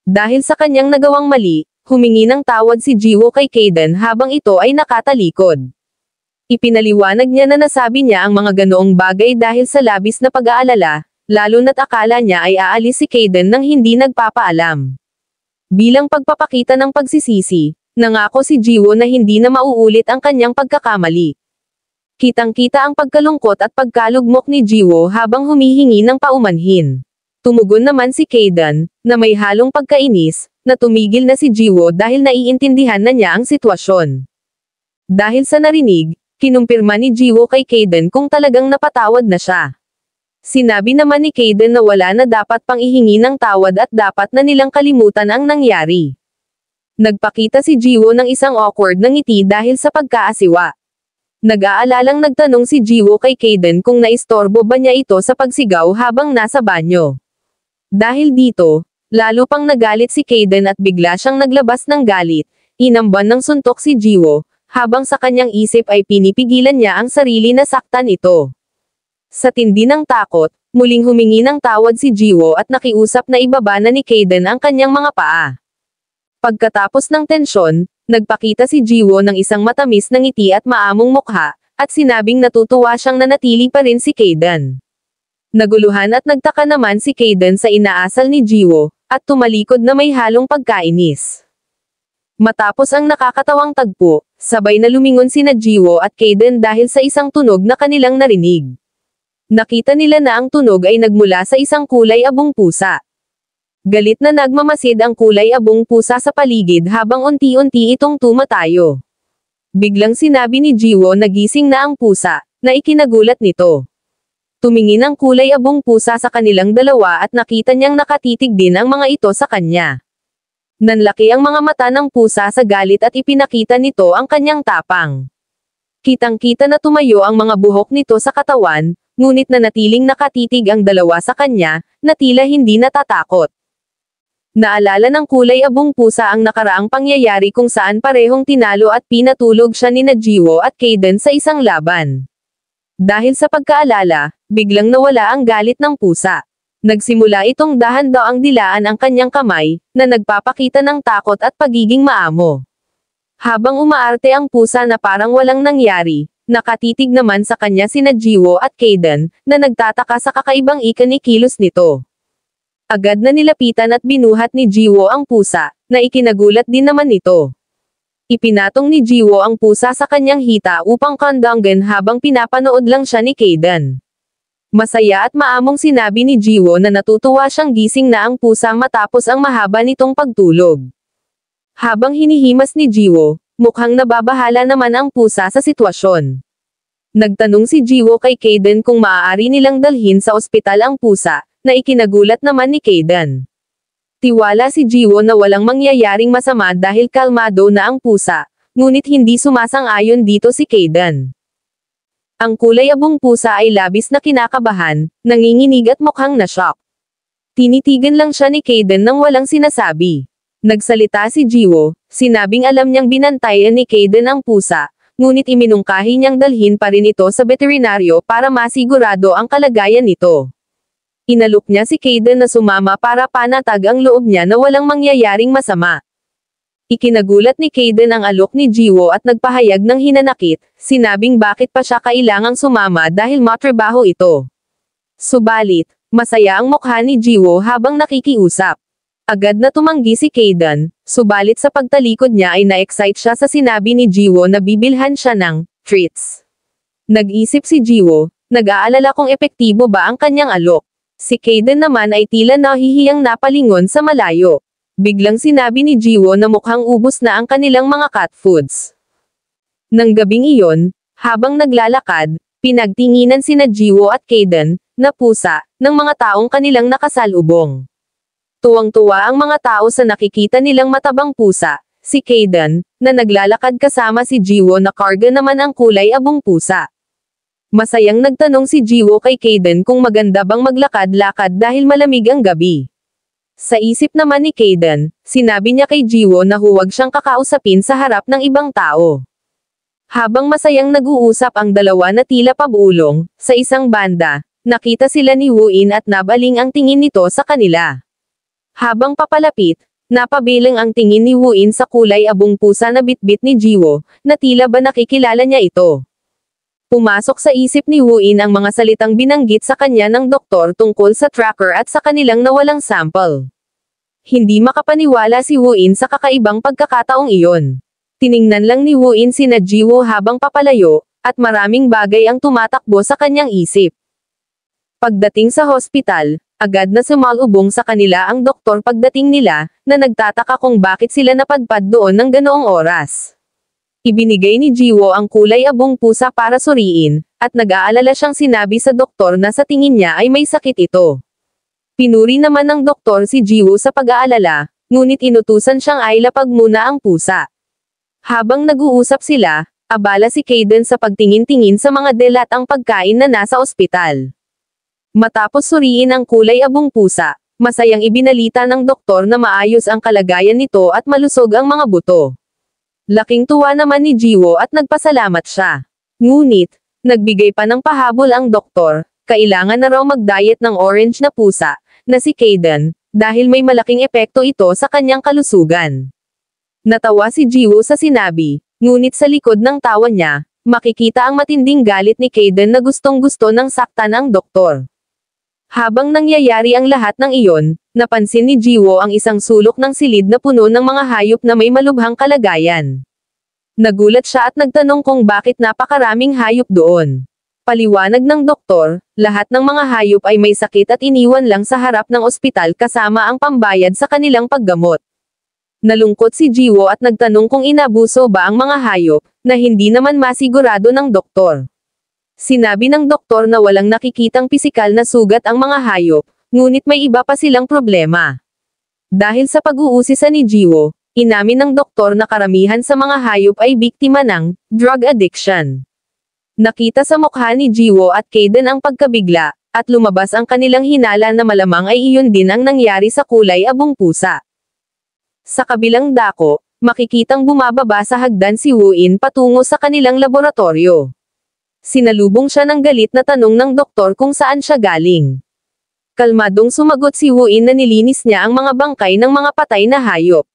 Dahil sa kanyang nagawang mali, humingi ng tawad si Jiwoo kay Kayden habang ito ay nakatalikod. Ipinaliwanag niya na nasabi niya ang mga ganoong bagay dahil sa labis na pag-aalala, lalo na't akala niya ay aalis si Kayden nang hindi nagpapaalam. Bilang pagpapakita ng pagsisisi, nangako si Jiwoo na hindi na mauulit ang kanyang pagkakamali. Kitang-kita ang pagkalungkot at pagkalugmok ni Jiwoo habang humihingi ng paumanhin. Tumugon naman si Kayden, na may halong pagkainis, na tumigil na si Jiwoo dahil naiintindihan na niya ang sitwasyon. Dahil sa narinig, kinumpirma ni Jiwoo kay Kayden kung talagang napatawad na siya. Sinabi naman ni Kayden na wala na dapat pang ihingi ng tawad at dapat na nilang kalimutan ang nangyari. Nagpakita si Jiwoo ng isang awkward na ngiti dahil sa pagkaasiwa. Nag-aalalang nagtanong si Jiwoo kay Kayden kung naistorbo ba niya ito sa pagsigaw habang nasa banyo. Dahil dito, lalo pang nagalit si Kayden at bigla siyang naglabas ng galit, inamban ng suntok si Jiwoo, habang sa kanyang isip ay pinipigilan niya ang sarili na saktan ito. Sa tindi ng takot, muling humingi ng tawad si Jiwoo at nakiusap na ibaba na ni Kayden ang kanyang mga paa. Pagkatapos ng tensyon, nagpakita si Jiwoo ng isang matamis na ngiti at maamong mukha, at sinabing natutuwa siyang nanatili pa rin si Kayden. Naguluhan at nagtaka naman si Kayden sa inaasal ni Jiwoo, at tumalikod na may halong pagkainis. Matapos ang nakakatawang tagpo, sabay na lumingon sina Jiwoo at Kayden dahil sa isang tunog na kanilang narinig. Nakita nila na ang tunog ay nagmula sa isang kulay abong pusa. Galit na nagmamasid ang kulay abong pusa sa paligid habang unti-unti itong tumatayo. Biglang sinabi ni Jiwoo na gising na ang pusa, na ikinagulat nito. Tumingin ang kulay abong pusa sa kanilang dalawa at nakita niyang nakatitig din ang mga ito sa kanya. Nanlaki ang mga mata ng pusa sa galit at ipinakita nito ang kanyang tapang. Kitang-kita na tumayo ang mga buhok nito sa katawan, ngunit nanatiling nakatitig ang dalawa sa kanya, na tila hindi natatakot. Naalala ng kulay abong pusa ang nakaraang pangyayari kung saan parehong tinalo at pinatulog siya ni Jiwoo at Kayden sa isang laban. Dahil sa pagkaalala, biglang nawala ang galit ng pusa. Nagsimula itong dahan-daang dilaan ang kanyang kamay, na nagpapakita ng takot at pagiging maamo. Habang umaarte ang pusa na parang walang nangyari, nakatitig naman sa kanya sina Jiwoo at Kayden, na nagtataka sa kakaibang ikinikilos nito. Agad na nilapitan at binuhat ni Jiwoo ang pusa, na ikinagulat din naman ito. Ipinatong ni Jiwoo ang pusa sa kanyang hita upang kandanggan habang pinapanood lang siya ni Kayden. Masaya at maamong sinabi ni Jiwoo na natutuwa siyang gising na ang pusa matapos ang mahaba nitong pagtulog. Habang hinihimas ni Jiwoo, mukhang nababahala naman ang pusa sa sitwasyon. Nagtanong si Jiwoo kay Kayden kung maaari nilang dalhin sa ospital ang pusa, na ikinagulat naman ni Kayden. Tiwala si Jiwoo na walang mangyayaring masama dahil kalmado na ang pusa, ngunit hindi sumasang-ayon dito si Kayden. Ang kulay abong pusa ay labis na kinakabahan, nanginginig at mukhang na-shock. Tinitigan lang siya ni Kayden nang walang sinasabi. Nagsalita si Jiwoo, sinabing alam niyang binantayan ni Kayden ang pusa, ngunit iminungkahi niyang dalhin pa rin ito sa veterinaryo para masigurado ang kalagayan nito. Inalok niya si Kayden na sumama para panatag ang loob niya na walang mangyayaring masama. Ikinagulat ni Kayden ang alok ni Jiwoo at nagpahayag ng hinanakit, sinabing bakit pa siya kailangang sumama dahil matrabaho ito. Subalit, masaya ang mukha ni Jiwoo habang nakikiusap. Agad na tumanggi si Kayden, subalit sa pagtalikod niya ay na-excite siya sa sinabi ni Jiwoo na bibilhan siya ng treats. Nag-isip si Jiwoo, nag-aalala kung epektibo ba ang kanyang alok. Si Kayden naman ay tila nahihiyang napalingon sa malayo. Biglang sinabi ni Jiwoo na mukhang ubos na ang kanilang mga cat foods. Nang gabing iyon, habang naglalakad, pinagtinginan sina Jiwoo at Kayden, na pusa, ng mga taong kanilang nakasalubong. Tuwang-tuwa ang mga tao sa nakikita nilang matabang pusa, si Kayden, na naglalakad kasama si Jiwoo na karga naman ang kulay abong pusa. Masayang nagtanong si Jiwoo kay Kayden kung maganda bang maglakad-lakad dahil malamig ang gabi. Sa isip naman ni Kayden, sinabi niya kay Jiwoo na huwag siyang kakausapin sa harap ng ibang tao. Habang masayang nag-uusap ang dalawa na tila pabulong, sa isang banda, nakita sila ni Woo In at nabaling ang tingin nito sa kanila. Habang papalapit, Napabilang ang tingin ni Wuin sa kulay abong pusa na bitbit ni Jiwo, na tila ba nakikilala niya ito. Pumasok sa isip ni Wuin ang mga salitang binanggit sa kanya ng doktor tungkol sa tracker at sa kanilang nawalang sample. Hindi makapaniwala si Wuin sa kakaibang pagkakataong iyon. Tiningnan lang ni Wuin sina Jiwo habang papalayo, at maraming bagay ang tumatakbo sa kanyang isip. Pagdating sa hospital, agad na sumalubong sa kanila ang doktor pagdating nila, na nagtataka kung bakit sila napadpad doon ng ganoong oras. Ibinigay ni Jiwo ang kulay abong pusa para suriin, at nag-aalala siyang sinabi sa doktor na sa tingin niya ay may sakit ito. Pinuri naman ng doktor si Jiwo sa pag-aalala, ngunit inutusan siyang ilapag muna ang pusa. Habang nag-uusap sila, abala si Kayden sa pagtingin-tingin sa mga delat ang pagkain na nasa ospital. Matapos suriin ang kulay abong pusa, masayang ibinalita ng doktor na maayos ang kalagayan nito at malusog ang mga buto. Laking tuwa naman ni Jiwo at nagpasalamat siya. Ngunit, nagbigay pa ng pahabol ang doktor, kailangan na raw mag-diet ng orange na pusa, na si Kayden, dahil may malaking epekto ito sa kanyang kalusugan. Natawa si Jiwo sa sinabi, ngunit sa likod ng tawa niya, makikita ang matinding galit ni Kayden na gustong-gusto ng saktan ang doktor. Habang nangyayari ang lahat ng iyon, napansin ni Jiwo ang isang sulok ng silid na puno ng mga hayop na may malubhang kalagayan. Nagulat siya at nagtanong kung bakit napakaraming hayop doon. Paliwanag ng doktor, lahat ng mga hayop ay may sakit at iniwan lang sa harap ng ospital kasama ang pambayad sa kanilang paggamot. Nalungkot si Jiwo at nagtanong kung inabuso ba ang mga hayop, na hindi naman masigurado ng doktor. Sinabi ng doktor na walang nakikitang pisikal na sugat ang mga hayop, ngunit may iba pa silang problema. Dahil sa pag-uusisa ni Jiwo, inamin ng doktor na karamihan sa mga hayop ay biktima ng drug addiction. Nakita sa mukha ni Jiwo at Kayden ang pagkabigla, at lumabas ang kanilang hinala na malamang ay iyon din ang nangyari sa kulay abong pusa. Sa kabilang dako, makikitang bumababa sa hagdan si Wuin patungo sa kanilang laboratorio. Sinalubong siya ng galit na tanong ng doktor kung saan siya galing. Kalmadong sumagot si Wuin na nilinis niya ang mga bangkay ng mga patay na hayop.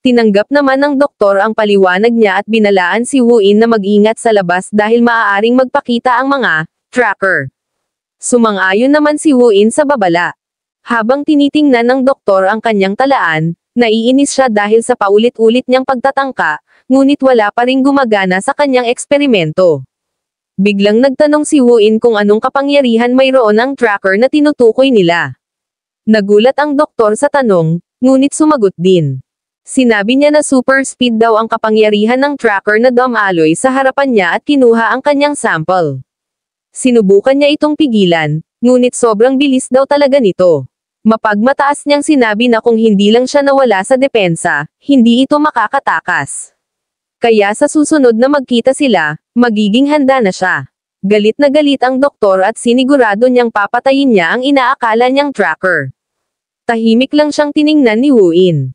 Tinanggap naman ng doktor ang paliwanag niya at binalaan si Wuin na mag-ingat sa labas dahil maaaring magpakita ang mga tracker. Sumang-ayon naman si Wuin sa babala. Habang tinitingnan ng doktor ang kanyang talaan, naiinis siya dahil sa paulit-ulit niyang pagtatangka, ngunit wala pa ring gumagana sa kanyang eksperimento. Biglang nagtanong si Wuin kung anong kapangyarihan mayroon ang tracker na tinutukoy nila. Nagulat ang doktor sa tanong, ngunit sumagot din. Sinabi niya na super speed daw ang kapangyarihan ng tracker na dumaloy sa harapan niya at kinuha ang kanyang sample. Sinubukan niya itong pigilan, ngunit sobrang bilis daw talaga nito. Mapagmataas niyang sinabi na kung hindi lang siya nawala sa depensa, hindi ito makakatakas. Kaya sa susunod na magkita sila, magiging handa na siya. Galit na galit ang doktor at sinigurado niyang papatayin niya ang inaakala niyang tracker. Tahimik lang siyang tiningnan ni Wuin.